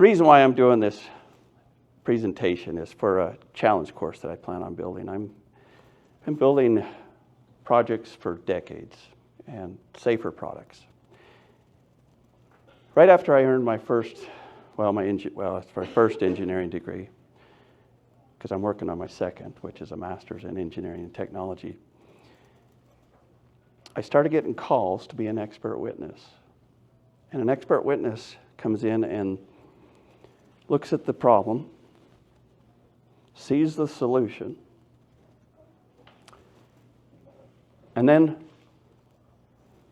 The reason why I'm doing this presentation is for a challenge course that I plan on building. I'm building projects for decades and safer products. Right after I earned my first, it's my first engineering degree, because I'm working on my second, which is a master's in engineering and technology, I started getting calls to be an expert witness. And an expert witness comes in and looks at the problem, sees the solution, and then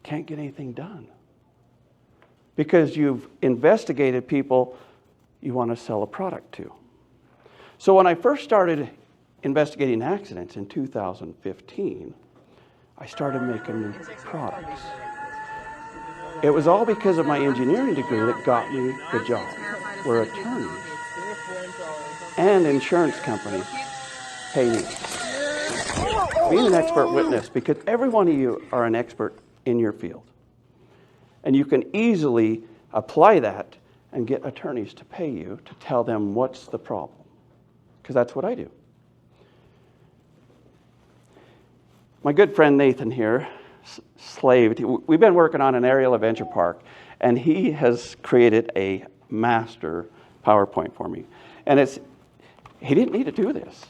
can't get anything done. Because you've investigated people you want to sell a product to. So when I first started investigating accidents in 2015, I started making new products. It was all because of my engineering degree that got me the job, where attorneys and insurance companies pay me. Being an expert witness, because every one of you are an expert in your field. And you can easily apply that and get attorneys to pay you to tell them what's the problem. Because that's what I do. My good friend Nathan here, Slaved, we've been working on an aerial adventure park, and he has created a master PowerPoint for me. And he didn't need to do this.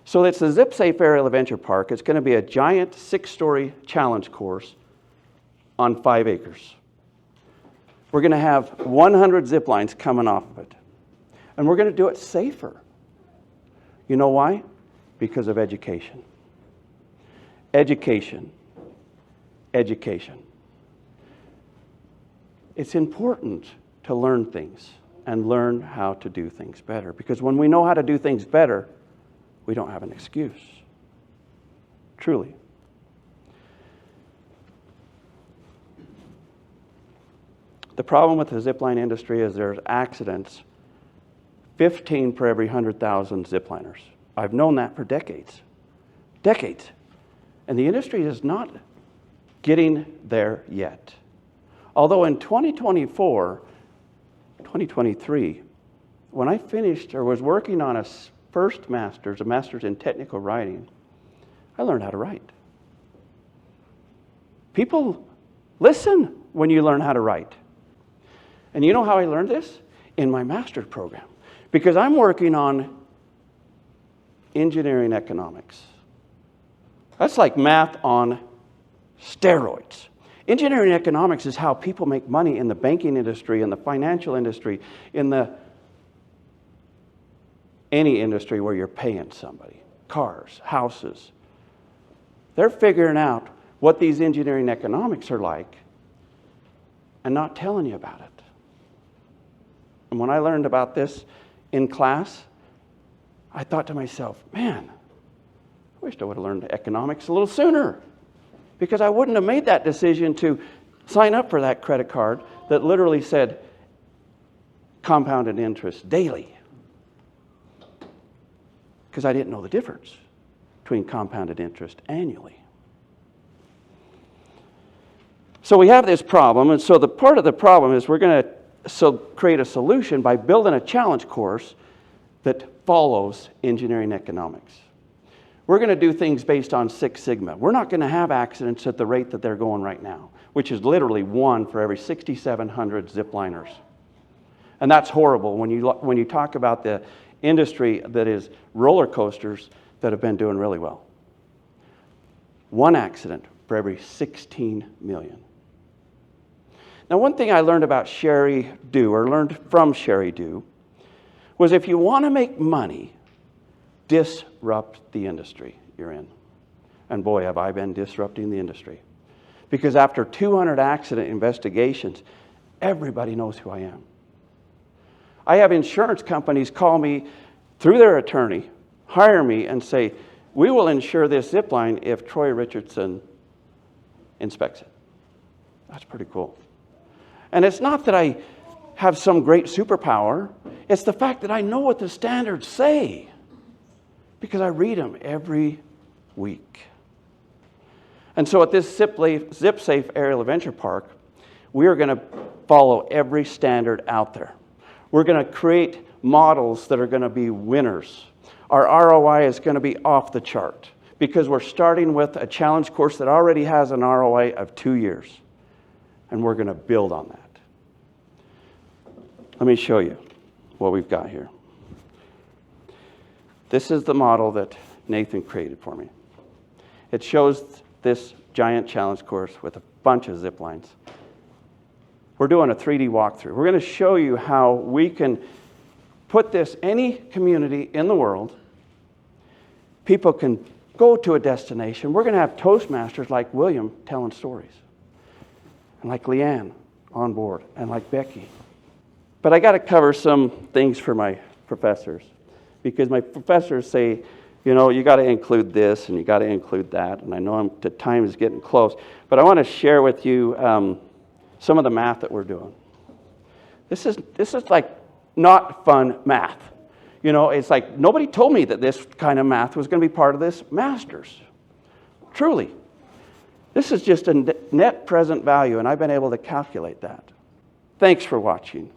So it's the ZipSafe Aerial Adventure Park. It's going to be a giant 6-story challenge course on 5 acres. We're going to have 100 zip lines coming off of it. And we're going to do it safer. You know why? Because of education. Education. Education. It's important to learn things and learn how to do things better. Because when we know how to do things better, we don't have an excuse. Truly. The problem with the zipline industry is there's accidents, 15 per every 100,000 zipliners. I've known that for decades. Decades. And the industry is not getting there yet. Although in 2023, when I finished or was working on a master's in technical writing, I learned how to write. People listen when you learn how to write. And you know how I learned this? In my master's program. Because I'm working on engineering economics. That's like math on steroids. Engineering economics is how people make money in the banking industry, in the financial industry, in any industry where you're paying somebody. Cars, houses. They're figuring out what these engineering economics are like and not telling you about it. And when I learned about this in class, I thought to myself, man, I wished I would have learned economics a little sooner, because I wouldn't have made that decision to sign up for that credit card that literally said compounded interest daily, because I didn't know the difference between compounded interest annually. So we have this problem, and so the part of the problem is we're going to create a solution by building a challenge course that follows engineering economics. We're going to do things based on 6 Sigma. We're not going to have accidents at the rate that they're going right now, which is literally 1 for every 6,700 zipliners. And that's horrible when you talk about the industry that is roller coasters that have been doing really well. 1 accident for every 16 million. Now, one thing I learned about Sherry Dew, or learned from Sherry Dew, was if you want to make money, disrupt the industry you're in. And boy, have I been disrupting the industry. Because after 200 accident investigations, everybody knows who I am. I have insurance companies call me through their attorney, hire me, and say, we will insure this zipline if Troy Richardson inspects it. That's pretty cool. And it's not that I have some great superpower. It's the fact that I know what the standards say, because I read them every week. And so at this ZipSafe Aerial Adventure Park, we are going to follow every standard out there. We're going to create models that are going to be winners. Our ROI is going to be off the chart because we're starting with a challenge course that already has an ROI of 2 years. And we're going to build on that. Let me show you what we've got here. This is the model that Nathan created for me. It shows this giant challenge course with a bunch of zip lines. We're doing a 3D walkthrough. We're going to show you how we can put this any community in the world. People can go to a destination. We're going to have Toastmasters like William telling stories, and like Leanne on board, and like Becky. But I got to cover some things for my professors, because my professors say, you know, you got to include this and you got to include that. And I know the time is getting close, but I want to share with you some of the math that we're doing. This is like not fun math. You know, it's like nobody told me that this kind of math was going to be part of this master's. Truly. This is just a net present value, and I've been able to calculate that. Thanks for watching.